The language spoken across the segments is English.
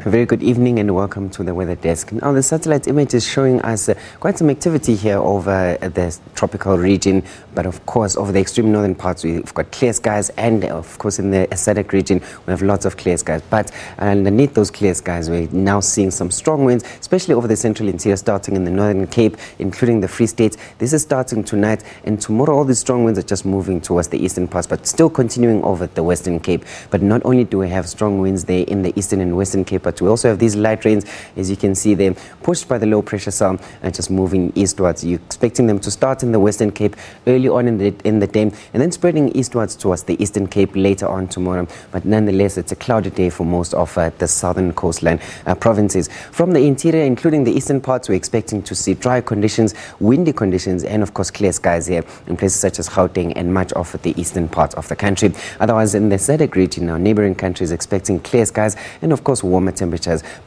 A very good evening and welcome to the weather desk. Now the satellite image is showing us quite some activity here over the tropical region, but of course over the extreme northern parts we've got clear skies, and of course in the SABC region we have lots of clear skies. But underneath those clear skies we're now seeing some strong winds, especially over the central interior, starting in the Northern Cape, including the Free State. This is starting tonight, and tomorrow all these strong winds are just moving towards the eastern parts, but still continuing over the Western Cape. But not only do we have strong winds there in the eastern and Western Cape, but we also have these light rains, as you can see them, pushed by the low pressure cell and just moving eastwards. You're expecting them to start in the Western Cape early on in the day, and then spreading eastwards towards the Eastern Cape later on tomorrow. But nonetheless, it's a cloudy day for most of the southern coastline provinces. From the interior, including the eastern parts, we're expecting to see dry conditions, windy conditions, and of course clear skies here in places such as Gauteng and much of the eastern part of the country. Otherwise, in the SADC region, our neighboring countries expecting clear skies and of course warmer temperatures.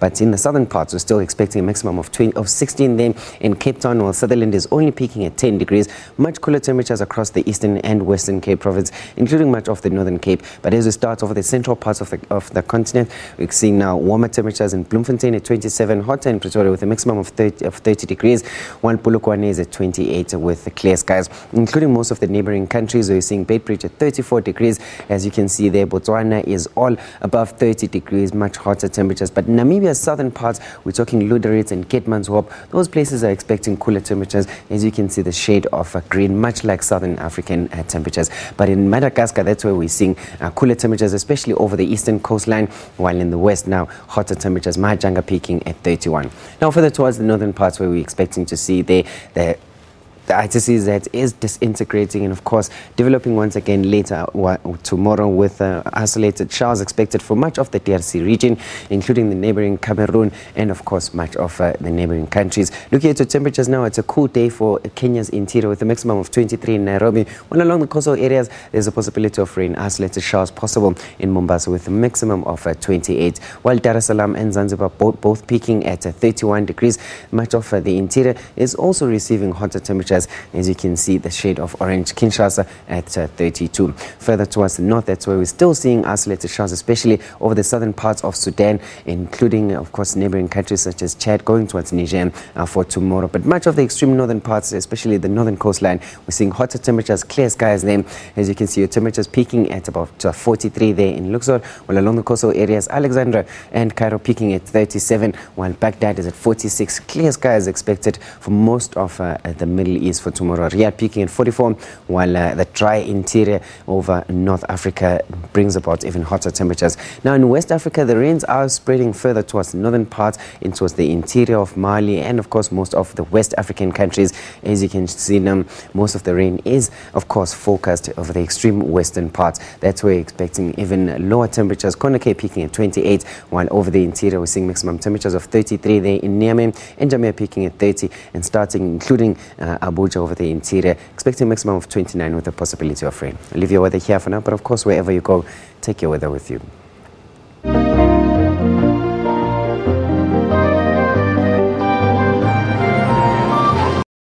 But in the southern parts, we're still expecting a maximum of 16 there in Cape Town, while Sutherland is only peaking at 10 degrees. Much cooler temperatures across the eastern and western Cape province, including much of the northern Cape. But as we start over the central parts of the continent, we're seeing now warmer temperatures in Bloemfontein at 27, hotter in Pretoria with a maximum of 30 degrees, while Polokwane is at 28 with the clear skies, including most of the neighboring countries. We're seeing Beitbridge at 34 degrees. As you can see there, Botswana is all above 30 degrees, much hotter temperatures. But Namibia's southern parts, we're talking Luderitz and Keetmanshoop, those places are expecting cooler temperatures. As you can see, the shade of green, much like southern African temperatures. But in Madagascar, that's where we're seeing cooler temperatures, especially over the eastern coastline, while in the west now, hotter temperatures, Mahajanga peaking at 31. Now further towards the northern parts, where we're expecting to see the ITCZ is disintegrating and of course developing once again later tomorrow, with isolated showers expected for much of the DRC region, including the neighboring Cameroon and of course much of the neighboring countries. Looking at the temperatures now, it's a cool day for Kenya's interior with a maximum of 23 in Nairobi, while along the coastal areas there's a possibility of rain, isolated showers possible in Mombasa with a maximum of 28, while Dar es Salaam and Zanzibar both peaking at 31 degrees. Much of the interior is also receiving hotter temperatures. As you can see, the shade of orange, Kinshasa at 32. Further towards the north, that's where we're still seeing isolated showers, especially over the southern parts of Sudan, including of course neighboring countries such as Chad, going towards Niger for tomorrow. But much of the extreme northern parts, especially the northern coastline, we're seeing hotter temperatures, clear skies there. As you can see, your temperatures peaking at about 43 there in Luxor, while along the coastal areas, Alexandria and Cairo peaking at 37, while Baghdad is at 46. Clear skies expected for most of the Middle East for tomorrow. Riyadh peaking at 44, while the dry interior over North Africa brings about even hotter temperatures. Now in West Africa, the rains are spreading further towards the northern parts and towards the interior of Mali and of course most of the West African countries. As you can see now, most of the rain is of course forecast over the extreme western parts. That's where we're expecting even lower temperatures. Conakry peaking at 28, while over the interior we're seeing maximum temperatures of 33 there in Niamey, and Jamia peaking at 30, and starting including Abuja over the interior, expecting a maximum of 29 with the possibility of rain. I'll leave your weather here for now, but of course wherever you go, take your weather with you.